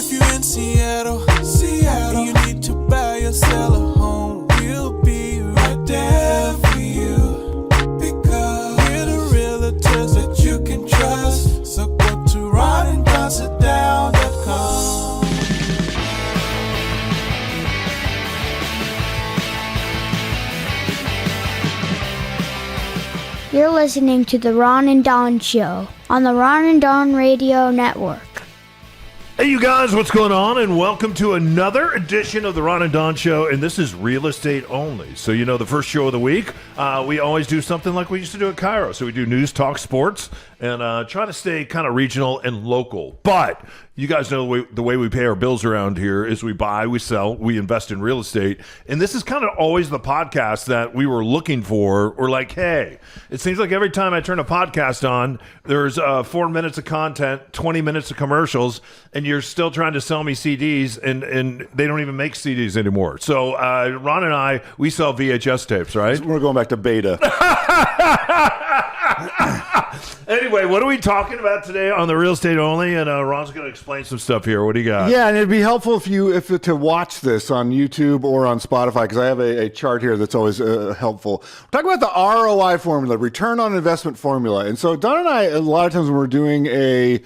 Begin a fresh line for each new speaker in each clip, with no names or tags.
If you're in Seattle, and you need to buy or sell a home, we'll be right there for you. Because we're the realtors that you can trust. So go to rodanddown.com.
You're listening to The Ron and Don Show on the Ron and Don Radio Network.
Hey, you guys, what's going on? And welcome to another edition of the Ron and Don Show. And this is real estate only. So, you know, the first show of the week, we always do something like we used to do at Cairo. So we do news, talk, sports, and try to stay kind of regional and local. But you guys know the way we pay our bills around here is we buy, we sell, we invest in real estate. And this is kind of always the podcast that we were looking for. We're like, hey, it seems like every time I turn a podcast on, there's 4 minutes of content, 20 minutes of commercials, and you're still trying to sell me CDs, and they don't even make CDs anymore. So Ron and I, we sell VHS tapes, right?
We're going back to beta.
Anyway, what are we talking about today on the real estate only? And Ron's going to explain some stuff here. What do you got?
Yeah, and it'd be helpful if to watch this on YouTube or on Spotify, because I have a chart here that's always helpful. We're talking about the ROI formula, return on investment formula. And so Don and I, a lot of times when we're doing a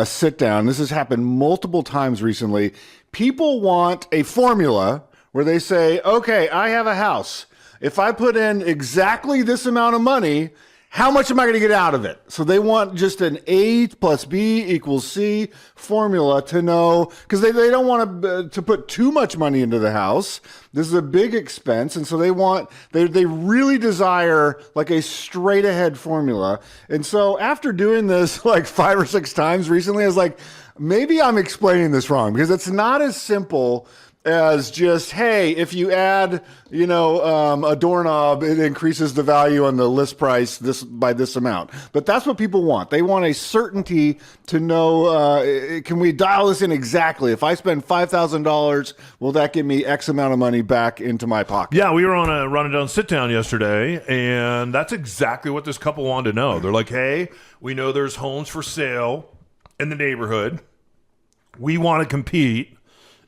sit down, this has happened multiple times recently, people want a formula where they say, okay, I have a house. If I put in exactly this amount of money, how much am I going to get out of it? So they want just an A plus B equals C formula to know, because they don't want to put too much money into the house. This is a big expense. And so they really desire like a straight ahead formula. And so after doing this like 5 or 6 times recently, I was like, maybe I'm explaining this wrong, because it's not as simple as just, hey, if you add, a doorknob, it increases the value on the list price by this amount. But that's what people want. They want a certainty to know, can we dial this in exactly? If I spend $5,000, will that give me X amount of money back into my pocket?
Yeah, we were on a run and down sit down yesterday, and that's exactly what this couple wanted to know. They're like, hey, we know there's homes for sale in the neighborhood. We want to compete.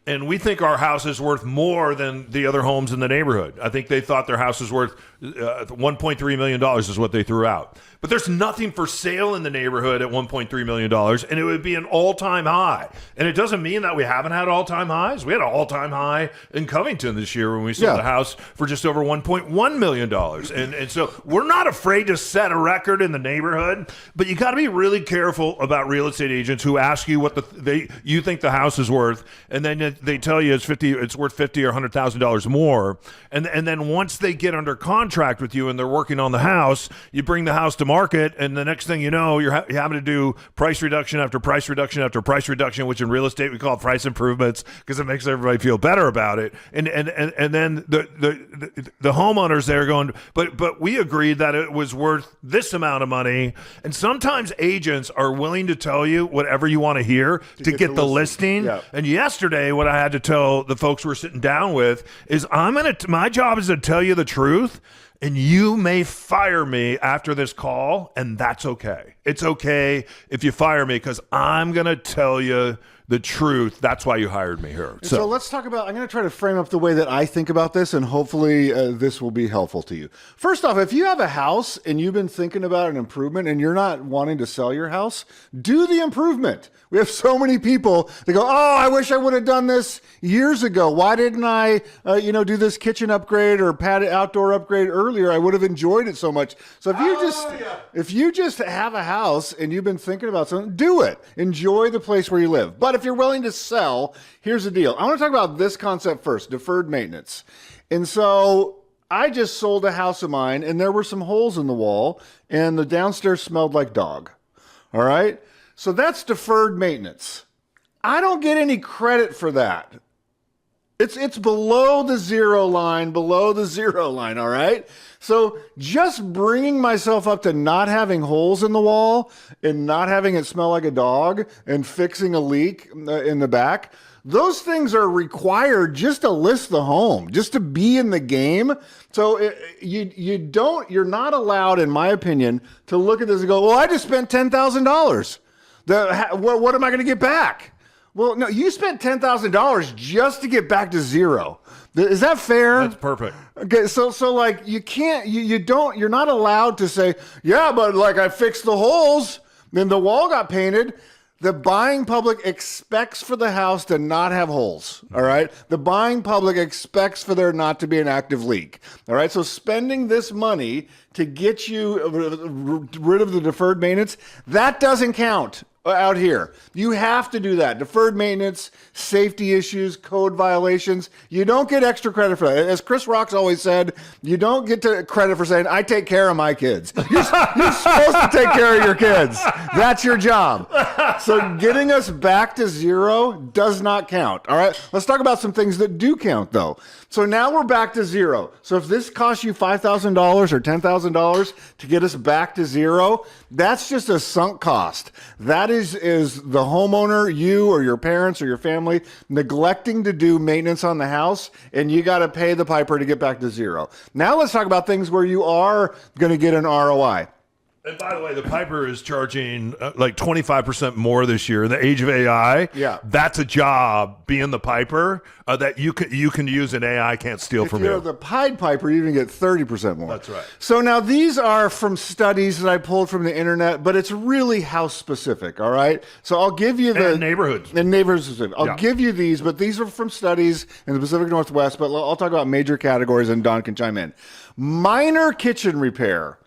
And we think our house is worth more than the other homes in the neighborhood. I think they thought their house was worth $1.3 million is what they threw out. But there's nothing for sale in the neighborhood at $1.3 million, and it would be an all-time high. And it doesn't mean that we haven't had all-time highs. We had an all-time high in Covington this year when we sold the house for just over $1.1 million. And so we're not afraid to set a record in the neighborhood, but you got to be really careful about real estate agents who ask you what you think the house is worth, and then they tell you it's worth $50,000 or $100,000 more, and then once they get under contract with you and they're working on the house, you bring the house to market, and the next thing you know, you're having to do price reduction after price reduction after price reduction, which in real estate we call price improvements because it makes everybody feel better about it. And then the homeowners there going, but we agreed that it was worth this amount of money. And sometimes agents are willing to tell you whatever you want to hear to get the listing. Yeah. And yesterday, what I had to tell the folks we're sitting down with is my job is to tell you the truth, and you may fire me after this call, and that's okay. It's okay if you fire me, because I'm going to tell you the truth. That's why you hired me here.
So let's talk about, I'm going to try to frame up the way that I think about this, and hopefully this will be helpful to you. First off, if you have a house and you've been thinking about an improvement and you're not wanting to sell your house, do the improvement. We have so many people that go, oh, I wish I would have done this years ago. Why didn't I, do this kitchen upgrade or outdoor upgrade earlier? I would have enjoyed it so much. So if you just have a house and you've been thinking about something, do it. Enjoy the place where you live. But if you're willing to sell, here's the deal. I want to talk about this concept first, deferred maintenance. And so I just sold a house of mine, and there were some holes in the wall, and the downstairs smelled like dog. All right? So that's deferred maintenance. I don't get any credit for that. It's below the zero line, all right? So just bringing myself up to not having holes in the wall and not having it smell like a dog and fixing a leak in the back, those things are required just to list the home, just to be in the game. So you're not allowed, in my opinion, to look at this and go, well, I just spent $10,000. What am I going to get back? Well, no, you spent $10,000 just to get back to zero. Is that fair?
That's perfect.
Okay, so like you can't, you're not allowed to say, yeah, but like I fixed the holes, then the wall got painted. The buying public expects for the house to not have holes, all right? The buying public expects for there not to be an active leak, all right? So spending this money to get you rid of the deferred maintenance, that doesn't count out here. You have to do that. Deferred maintenance, safety issues, code violations. You don't get extra credit for that. As Chris Rock's always said, you don't get credit for saying, I take care of my kids. You're supposed to take care of your kids. That's your job. So getting us back to zero does not count. All right. Let's talk about some things that do count, though. So now we're back to zero. So if this costs you $5,000 or $10,000 to get us back to zero, that's just a sunk cost. That is the homeowner, you or your parents or your family, neglecting to do maintenance on the house, and you got to pay the piper to get back to zero. Now let's talk about things where you are going to get an ROI.
And by the way, the piper is charging like 25% more this year. In the age of AI,
yeah,
that's a job, being the piper, that you can use, and AI can't steal from you.
If you're the Pied Piper, you even get 30% more.
That's right.
So now these are from studies that I pulled from the internet, but it's really house specific, all right? So I'll give you the...
And neighborhoods.
And neighborhoods specific. I'll give you these, but these are from studies in the Pacific Northwest, but I'll talk about major categories and Don can chime in. Minor kitchen repair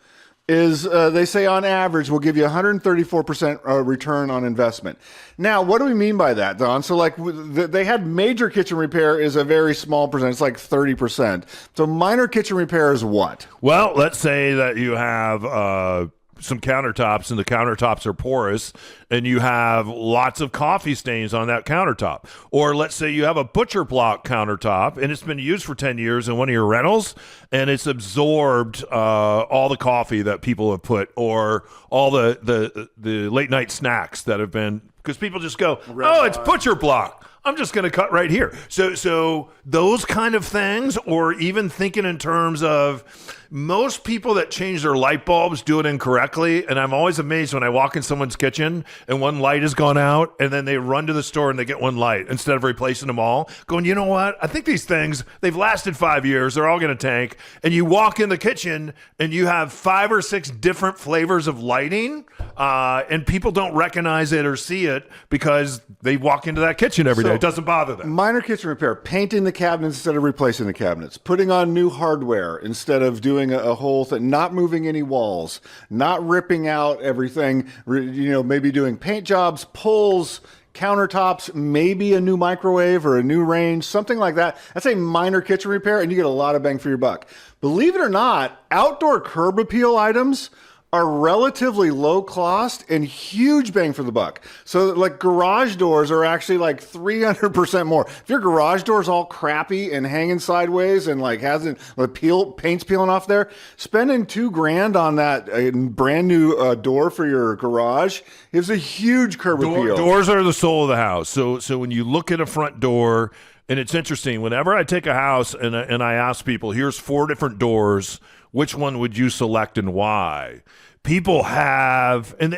is, they say on average, will give you 134% return on investment. Now, what do we mean by that, Don? So like they had major kitchen repair is a very small percent. It's like 30%. So minor kitchen repair is what?
Well, let's say that you have some countertops and the countertops are porous and you have lots of coffee stains on that countertop. Or let's say you have a butcher block countertop and it's been used for 10 years in one of your rentals and it's absorbed all the coffee that people have put, or all the late night snacks that have been, because people just go, oh, it's butcher block, I'm just going to cut right here. So those kind of things, or even thinking in terms of, most people that change their light bulbs do it incorrectly. And I'm always amazed when I walk in someone's kitchen and one light has gone out and then they run to the store and they get one light instead of replacing them all, going, you know what? I think these things, they've lasted 5 years. They're all going to tank. And you walk in the kitchen and you have 5 or 6 different flavors of lighting, and people don't recognize it or see it because they walk into that kitchen every day. It doesn't bother them.
Minor kitchen repair, painting the cabinets instead of replacing the cabinets, putting on new hardware instead of doing a whole thing, not moving any walls, not ripping out everything, maybe doing paint jobs, pulls, countertops, maybe a new microwave or a new range, something like that. That's a minor kitchen repair, and you get a lot of bang for your buck. Believe it or not, outdoor curb appeal items are relatively low cost and huge bang for the buck. So like garage doors are actually like 300% more. If your garage door is all crappy and hanging sideways and like hasn't paint's peeling off there, spending $2,000 on that brand new door for your garage is a huge curb appeal.
Doors are the soul of the house. So when you look at a front door, and it's interesting, whenever I take a house and I ask people, here's 4 different doors, which one would you select and why? People have, and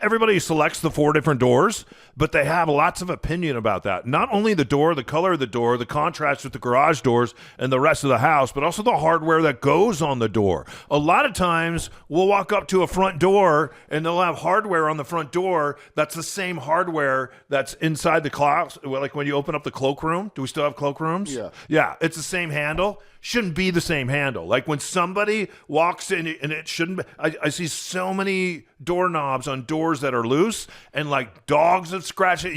everybody selects the 4 different doors, but they have lots of opinion about that. Not only the door, the color of the door, the contrast with the garage doors and the rest of the house, but also the hardware that goes on the door. A lot of times we'll walk up to a front door and they'll have hardware on the front door that's the same hardware that's inside the closet. Like when you open up the cloakroom, do we still have cloakrooms?
Yeah.
Yeah, it's the same handle. Shouldn't be the same handle. Like when somebody walks in and it shouldn't be, I see so many doorknobs on doors that are loose and like dogs have scratched it.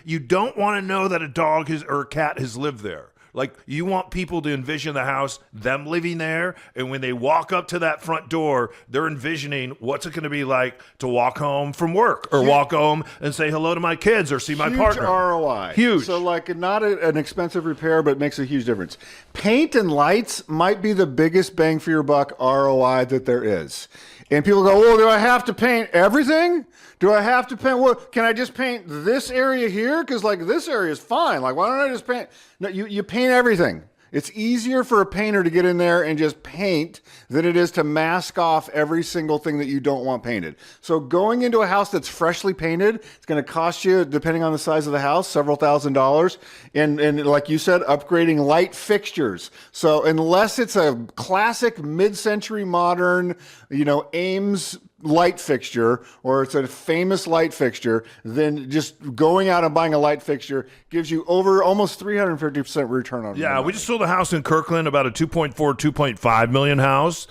You don't want to know that a dog or a cat has lived there. Like you want people to envision the house, them living there. And when they walk up to that front door, they're envisioning what's it going to be like to walk home from work or walk home and say hello to my kids or see my partner.
Huge ROI.
Huge.
So like not an expensive repair, but makes a huge difference. Paint and lights might be the biggest bang for your buck ROI that there is. And people go, well, do I have to paint everything? Do I have to paint? Well, can I just paint this area here? Because like this area is fine. Like, why don't I just paint? No, you paint everything. It's easier for a painter to get in there and just paint than it is to mask off every single thing that you don't want painted. So going into a house that's freshly painted, it's going to cost you, depending on the size of the house, several $1,000s. And like you said, upgrading light fixtures. So unless it's a classic mid-century modern, Ames light fixture, or it's a famous light fixture, then just going out and buying a light fixture gives you over almost 350% return on.
Yeah, we just sold a house in Kirkland, about a 2.5 million house.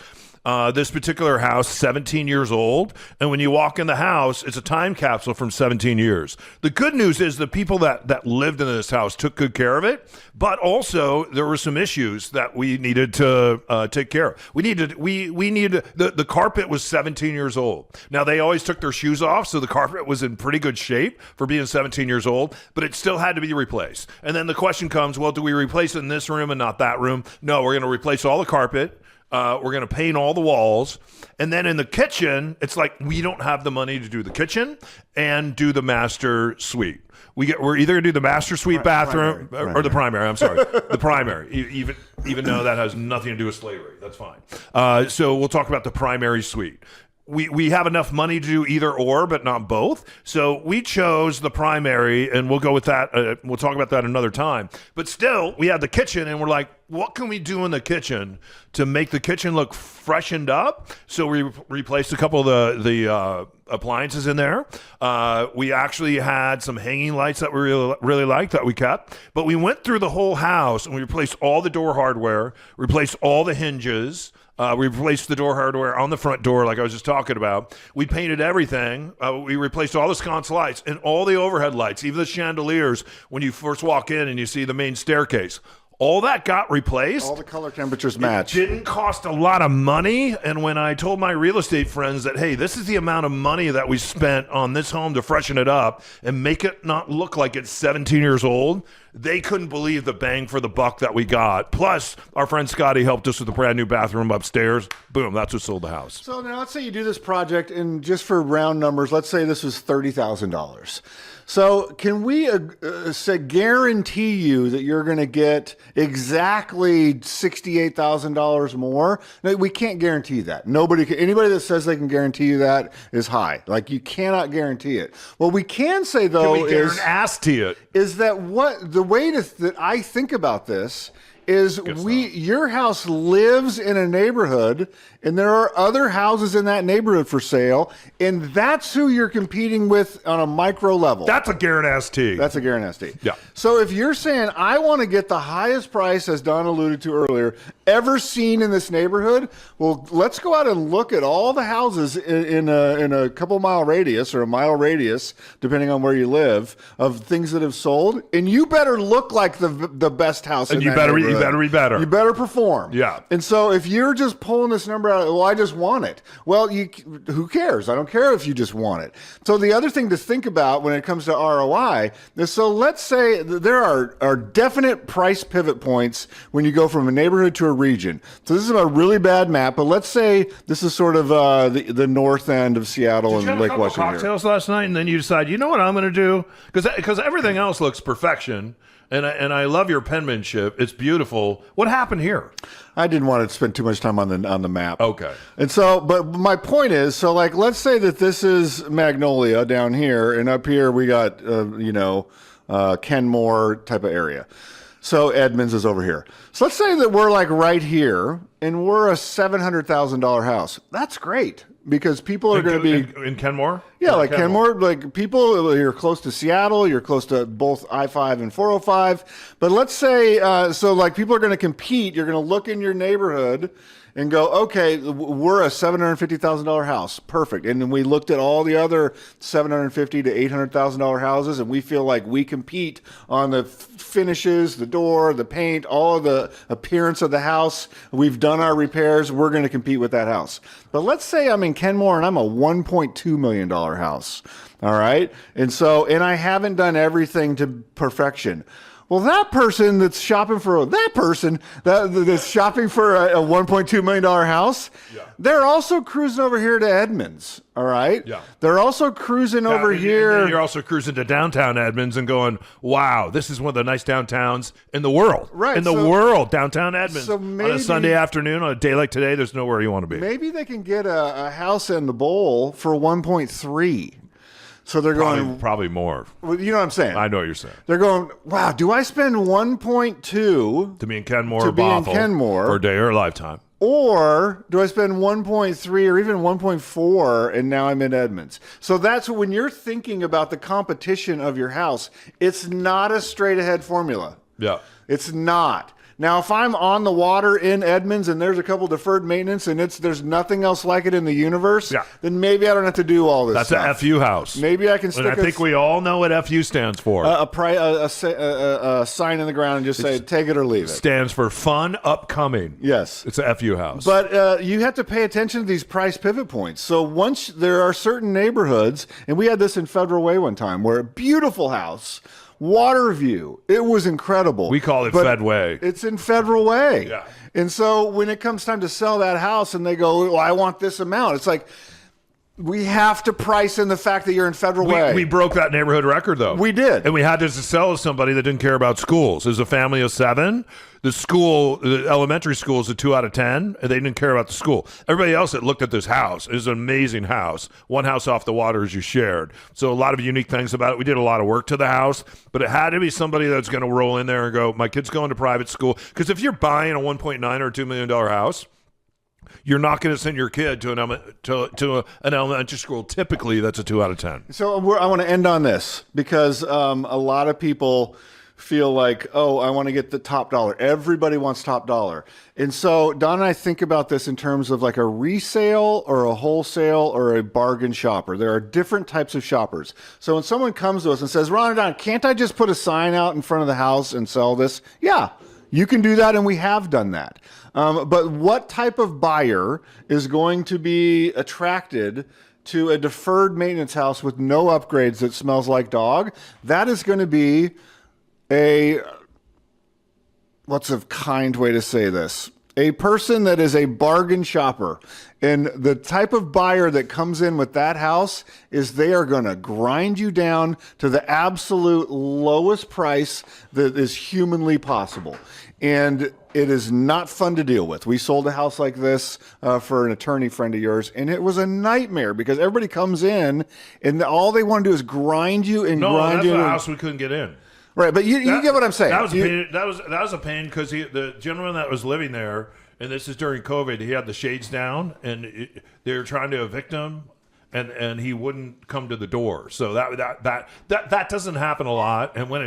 This particular house, 17 years old. And when you walk in the house, it's a time capsule from 17 years. The good news is the people that lived in this house took good care of it, but also there were some issues that we needed to take care of. We needed the carpet was 17 years old. Now, they always took their shoes off, so the carpet was in pretty good shape for being 17 years old, but it still had to be replaced. And then the question comes, well, do we replace it in this room and not that room? No, we're going to replace all the carpet. We're going to paint all the walls. And then in the kitchen, it's like we don't have the money to do the kitchen and do the master suite. We're either going to do the master suite bathroom or the primary. I'm sorry, the primary, even though that has nothing to do with slavery. That's fine. So we'll talk about the primary suite. We have enough money to do either or, but not both. So we chose the primary, and we'll go with that. We'll talk about that another time. But still, we had the kitchen, and we're like, what can we do in the kitchen to make the kitchen look freshened up? So we replaced a couple of the appliances in there. We actually had some hanging lights that we really liked that we kept. But we went through the whole house, and we replaced all the door hardware, replaced all the hinges. We replaced the door hardware on the front door, like I was just talking about. We painted everything. We replaced all the sconce lights and all the overhead lights, even the chandeliers when you first walk in and you see the main staircase. All that got replaced.
All the color temperatures match.
It didn't cost a lot of money. And when I told my real estate friends that, hey, this is the amount of money that we spent on this home to freshen it up and make it not look like it's 17 years old, they couldn't believe the bang for the buck that we got. Plus, our friend Scotty helped us with a brand new bathroom upstairs. Boom, that's what sold the house.
So now let's say you do this project, and just for round numbers, let's say this was $30,000. So can we guarantee you that you're going to get exactly $68,000 more? No, we can't guarantee that. Anybody that says they can guarantee you that is high. Like, you cannot guarantee it. What we can say, though, is that the way that I think about this is your house lives in a neighborhood, and there are other houses in that neighborhood for sale, and that's who you're competing with on a micro level.
That's a guarantee.
That's a guarantee.
Yeah.
So if you're saying, I want to get the highest price, as Don alluded to earlier, ever seen in this neighborhood, well, let's go out and look at all the houses in a couple mile radius or a mile radius, depending on where you live, of things that have sold, and you better look like the best house in that neighborhood.
You better be better.
You better perform.
Yeah.
And so if you're just pulling this number out, well, I just want it. Well, who cares? I don't care if you just want it. So the other thing to think about when it comes to ROI is, so let's say there are definite price pivot points when you go from a neighborhood to a region. So this is a really bad map, but let's say this is sort of the north end of Seattle and Lake Washington.
Cocktails last night, and then you decide, you know what I'm going to do? Because everything else looks perfection. And I love your penmanship. It's beautiful. What happened here?
I didn't want to spend too much time on the map.
Okay.
And so, but my point is, so like, let's say that this is Magnolia down here, and up here we got, Kenmore type of area. So Edmonds is over here. So let's say that we're like right here, and we're a $700,000 house. That's great, because people are going to be
in Kenmore.
Yeah, like Kenmore, like people, you're close to Seattle, you're close to both I-5 and 405. But let's say, so like people are going to compete. You're going to look in your neighborhood and go, okay, we're a $750,000 house. Perfect. And then we looked at all the other $750,000 to $800,000 houses, and we feel like we compete on the finishes, the door, the paint, all of the appearance of the house. We've done our repairs. We're going to compete with that house. But let's say I'm in Kenmore and I'm a $1.2 million house. All right. And I haven't done everything to perfection. Well, that person that's shopping for that's shopping for a $1.2 million house, they're also cruising over here to Edmonds. All right.
Yeah.
They're also cruising over here.
And then you're also cruising to downtown Edmonds and going, wow, this is one of the nice downtowns in the world.
Right.
In the world, downtown Edmonds.
So
on a Sunday afternoon, on a day like today, there's nowhere you want to be.
Maybe they can get a house in the bowl for 1.3. So they're going
probably more.
Well, you know what I'm saying?
I know what you're saying.
They're going, wow, do I spend 1.2
to be in Kenmore
to
or
be in
Bothell
Kenmore
for a day or a lifetime?
Or do I spend 1.3 or even 1.4 and now I'm in Edmonds? So that's when you're thinking about the competition of your house, it's not a straight ahead formula.
Yeah.
It's not. Now, if I'm on the water in Edmonds and there's a couple deferred maintenance and there's nothing else like it in the universe, then maybe I don't have to do all this
That's
stuff.
a FU house.
Maybe I can stick
and I think we all know what FU stands for.
a sign in the ground and just say, take it or leave it.
Stands for fun upcoming.
Yes.
It's a FU house.
But you have to pay attention to these price pivot points. So once there are certain neighborhoods, and we had this in Federal Way one time, where a beautiful house, water view, it was incredible.
We call it Fed Way.
It's in Federal Way.
Yeah.
And so when it comes time to sell that house and they go, well, I want this amount, it's like, we have to price in the fact that you're in Federal Way.
We broke that neighborhood record, though.
We did.
And we had this to sell to somebody that didn't care about schools. There's a family of 7. The elementary school is a 2 out of 10, and they didn't care about the school. Everybody else that looked at this house, it was an amazing house. One house off the water, as you shared. So a lot of unique things about it. We did a lot of work to the house, but it had to be somebody that's going to roll in there and go, my kid's going to private school. Because if you're buying a $1.9 or $2 million house, you're not going to send your kid to an elementary school. Typically, that's a 2 out of 10.
So I want to end on this because a lot of people feel like, oh, I want to get the top dollar. Everybody wants top dollar. And so Don and I think about this in terms of like a resale or a wholesale or a bargain shopper. There are different types of shoppers. So when someone comes to us and says, Ron and Don, can't I just put a sign out in front of the house and sell this? Yeah, you can do that, and we have done that. But what type of buyer is going to be attracted to a deferred maintenance house with no upgrades that smells like dog? That is going to be what's a kind way to say this? A person that is a bargain shopper. And the type of buyer that comes in with that house is they are going to grind you down to the absolute lowest price that is humanly possible. And it is not fun to deal with. We sold a house like this for an attorney friend of yours, and it was a nightmare because everybody comes in and all they want to do is grind you and grind you.
No, that's a house we couldn't get in.
Right, but you get what I'm saying.
That was a pain because the gentleman that was living there, and this is during COVID, he had the shades down, and they were trying to evict him, and he wouldn't come to the door. So that doesn't happen a lot, and when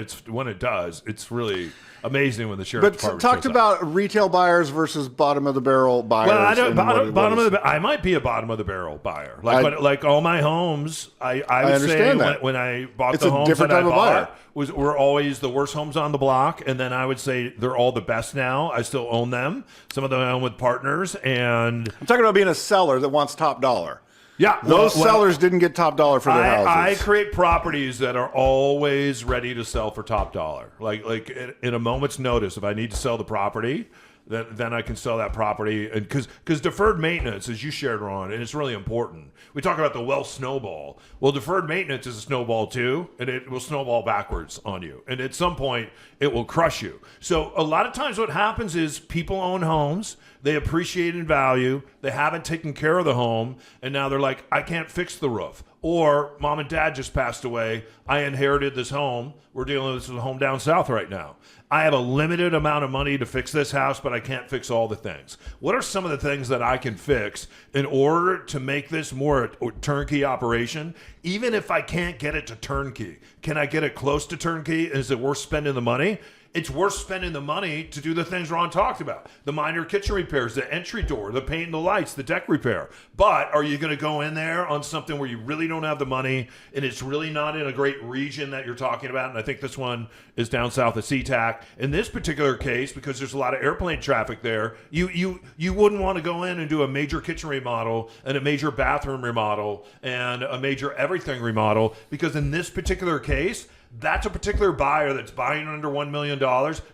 it does, it's really amazing when the sheriff's department
talked
shows
about
up.
retail buyers versus bottom of the barrel buyers.
Well, I don't, I might be a bottom of the barrel buyer. Like all my homes, I would say when I bought the homes that I bought were always the worst homes on the block, and then I would say they're all the best now. I still own them. Some of them I own with partners, and
I'm talking about being a seller that wants top dollar.
Yeah,
those sellers didn't get top dollar for their houses.
I create properties that are always ready to sell for top dollar. Like in a moment's notice, if I need to sell the property, then I can sell that property. And because deferred maintenance, as you shared, Ron, and it's really important. We talk about the wealth snowball. Well, deferred maintenance is a snowball too, and it will snowball backwards on you. And at some point, it will crush you. So a lot of times what happens is people own homes. They appreciate in value. They haven't taken care of the home. And now they're like, I can't fix the roof. Or mom and dad just passed away. I inherited this home. We're dealing with this home down south right now. I have a limited amount of money to fix this house, but I can't fix all the things. What are some of the things that I can fix in order to make this more a turnkey operation? Even if I can't get it to turnkey, can I get it close to turnkey? Is it worth spending the money? It's worth spending the money to do the things Ron talked about. The minor kitchen repairs, the entry door, the paint and the lights, the deck repair. But are you going to go in there on something where you really don't have the money and it's really not in a great region that you're talking about? And I think this one is down south of SeaTac. In this particular case, because there's a lot of airplane traffic there, you wouldn't want to go in and do a major kitchen remodel and a major bathroom remodel and a major everything remodel, because in this particular case, That's a particular buyer that's buying under $1 million.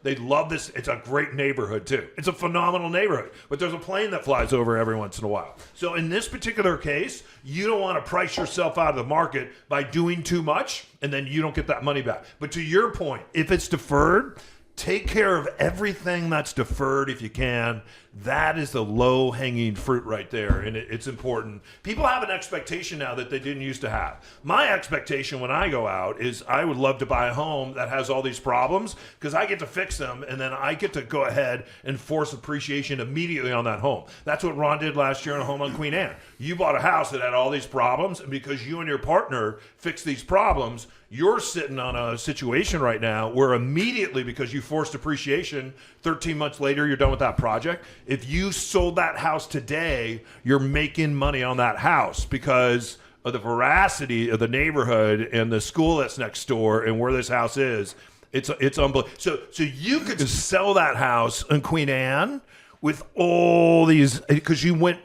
They love this. It's a great neighborhood, too. It's a phenomenal neighborhood. But there's a plane that flies over every once in a while. So in this particular case, you don't want to price yourself out of the market by doing too much, and then you don't get that money back. But to your point, if it's deferred, take care of everything that's deferred if you can. That is the low-hanging fruit right there, and it's important. People have an expectation now that they didn't used to have. My expectation when I go out is I would love to buy a home that has all these problems because I get to fix them, and then I get to go ahead and force appreciation immediately on that home. That's what Ron did last year on a home on Queen Anne. You bought a house that had all these problems, and because you and your partner fixed these problems, you're sitting on a situation right now where immediately, because you forced appreciation, 13 months later, you're done with that project. If you sold that house today, you're making money on that house because of the veracity of the neighborhood and the school that's next door and where this house is. It's unbelievable. So you could sell that house in Queen Anne with all these, because you went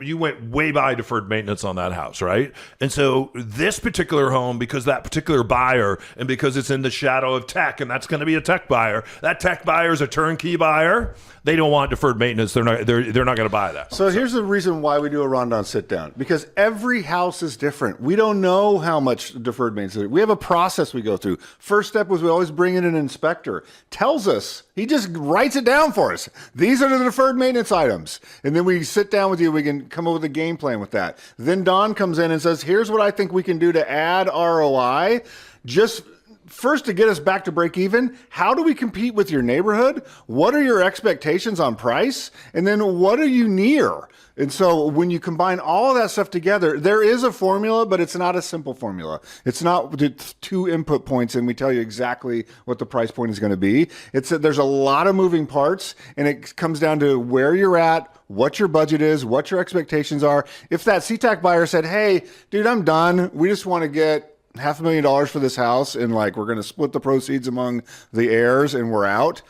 way by deferred maintenance on that house, right? And so this particular home, because that particular buyer, and because it's in the shadow of tech, and that's going to be a tech buyer. That tech buyer is a turnkey buyer. They don't want deferred maintenance. They're not going to buy that.
So here's the reason why we do a Rondon sit down, because every house is different. We don't know how much deferred maintenance. We have a process we go through. First step was we always bring in an inspector. Tells us, he just writes it down for us. These are the deferred maintenance items. And then we sit down with you. We can come up with a game plan with that. Then Don comes in and says, here's what I think we can do to add ROI. Just first, to get us back to break even, how do we compete with your neighborhood? What are your expectations on price? And then what are you near? And so when you combine all of that stuff together, there is a formula, but it's not a simple formula. It's not two input points and we tell you exactly what the price point is going to be. There's a lot of moving parts, and it comes down to where you're at, what your budget is, what your expectations are. If that CTAC buyer said, hey, dude, I'm done. We just want to get $500,000 for this house, and we're going to split the proceeds among the heirs and we're out.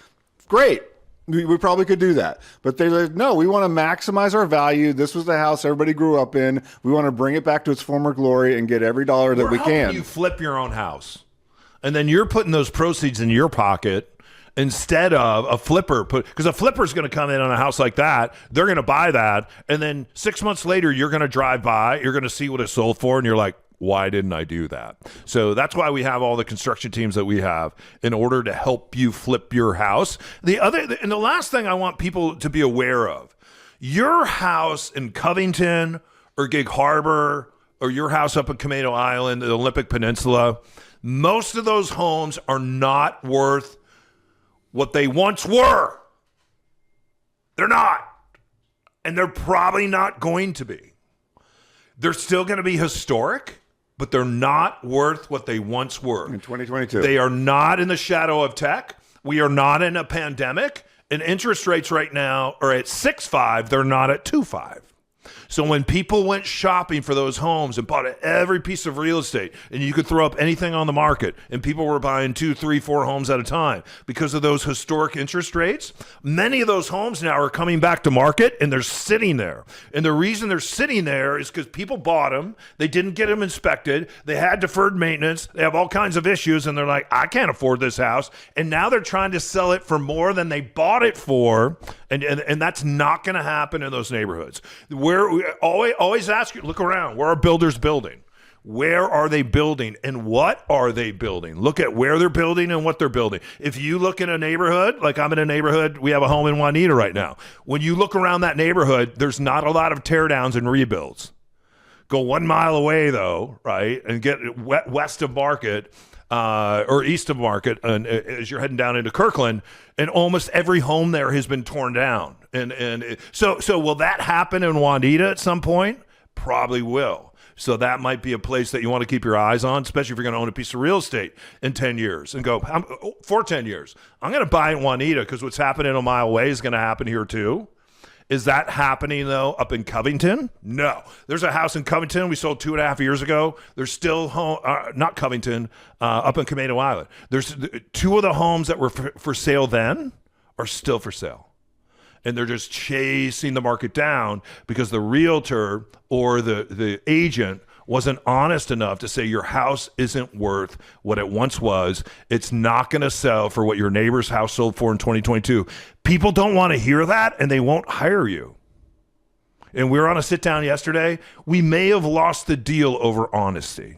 Great. We probably could do that. But they're like, no, we want to maximize our value. This was the house everybody grew up in. We want to bring it back to its former glory and get every dollar that we can.
You flip your own house, and then you're putting those proceeds in your pocket instead of a flipper. Because a flipper is going to come in on a house like that. They're going to buy that. And then 6 months later, you're going to drive by. You're going to see what it sold for. And you're like, why didn't I do that? So that's why we have all the construction teams that we have in order to help you flip your house. And the last thing I want people to be aware of, your house in Covington or Gig Harbor or your house up in Camino Island, the Olympic Peninsula, most of those homes are not worth what they once were. They're not. And they're probably not going to be. They're still going to be historic, but they're not worth what they once were.
In 2022.
They are not in the shadow of tech. We are not in a pandemic. And interest rates right now are at 6.5. They're not at 2.5. So when people went shopping for those homes and bought every piece of real estate, and you could throw up anything on the market, and people were buying 2, 3, 4 homes at a time because of those historic interest rates, many of those homes now are coming back to market, and they're sitting there. And the reason they're sitting there is because people bought them, they didn't get them inspected, they had deferred maintenance, they have all kinds of issues, and they're like, I can't afford this house. And now they're trying to sell it for more than they bought it for, and that's not going to happen in those neighborhoods. Where always ask you, look around. Where are builders building? Where are they building, and what are they building? Look at where they're building and what they're building. If you look in a neighborhood, like I'm in a neighborhood, we have a home in Juanita right now. When you look around that neighborhood, there's not a lot of teardowns and rebuilds. Go 1 mile away, though, right, and get west of Market or east of Market, and as you're heading down into Kirkland, and almost every home there has been torn down. So will that happen in Juanita at some point? Probably will. So that might be a place that you want to keep your eyes on, especially if you're going to own a piece of real estate in 10 years and go, for 10 years, I'm going to buy in Juanita because what's happening a mile away is going to happen here too. Is that happening, though, up in Covington? No. There's a house in Covington we sold 2.5 years ago. There's still not Covington, up in Camino Island. There's 2 of the homes that were for sale then are still for sale. And they're just chasing the market down because the realtor or the agent wasn't honest enough to say your house isn't worth what it once was. It's not going to sell for what your neighbor's house sold for in 2022. People don't want to hear that, and they won't hire you. And we were on a sit down yesterday. We may have lost the deal over honesty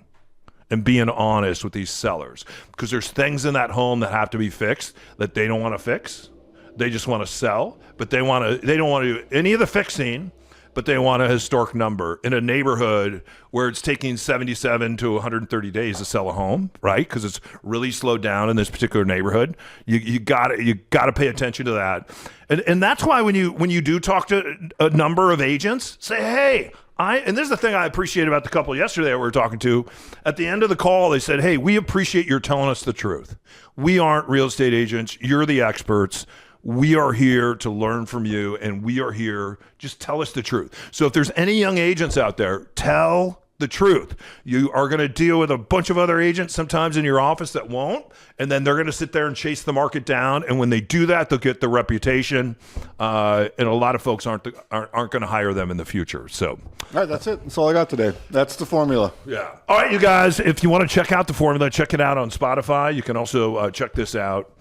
and being honest with these sellers, because there's things in that home that have to be fixed that they don't want to fix. They just want to sell, but they don't want to do any of the fixing, but they want a historic number in a neighborhood where it's taking 77 to 130 days to sell a home, right? Because it's really slowed down in this particular neighborhood. You got to pay attention to that, and that's why when you do talk to a number of agents, say, hey. And this is the thing I appreciate about the couple yesterday that we were talking to. At the end of the call, they said, hey, we appreciate your telling us the truth. We aren't real estate agents. You're the experts. We are here to learn from you, and we are here. Just tell us the truth. So if there's any young agents out there, tell the truth. You are going to deal with a bunch of other agents sometimes in your office that won't, and then they're going to sit there and chase the market down. And when they do that, they'll get the reputation, and a lot of folks aren't going to hire them in the future. So,
all right, that's it. That's all I got today. That's the formula.
Yeah. All right, you guys, if you want to check out the formula, check it out on Spotify. You can also check this out.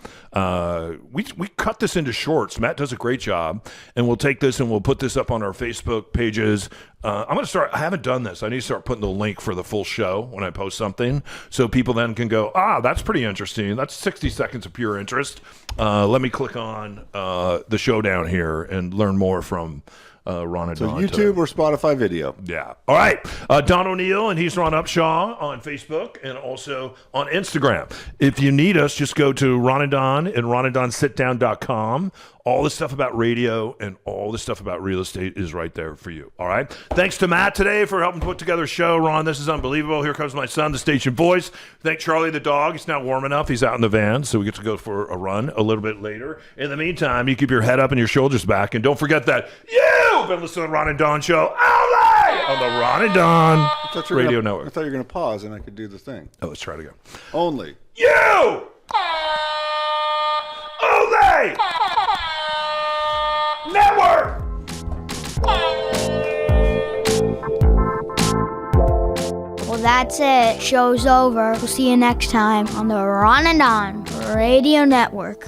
We cut this into shorts. Matt does a great job, and we'll take this and we'll put this up on our Facebook pages. I'm going to start. I haven't done this. I need to start putting the link for the full show when I post something, so people then can go, that's pretty interesting. That's 60 seconds of pure interest. Let me click on the show down here and learn more from Ron and Don.
YouTube
today.
or Spotify video.
Yeah. All right. Don O'Neill, and he's Ron Upshaw on Facebook and also on Instagram. If you need us, just go to Ron and Don and ronanddonsitdown.com. All the stuff about radio and all the stuff about real estate is right there for you. All right. Thanks to Matt today for helping put together a show. Ron, this is unbelievable. Here comes my son, the station voice. Thank Charlie the dog. He's now warm enough. He's out in the van, so we get to go for a run a little bit later. In the meantime, you keep your head up and your shoulders back, and don't forget that you've been listening to the Ron and Don Show all night on the Ron and Don Radio Network.
I thought you were going to pause and I could do the thing.
Oh, let's try it again.
Only.
You! Only! Network!
Well, that's it. Show's over. We'll see you next time on the Ron and Don Radio Network.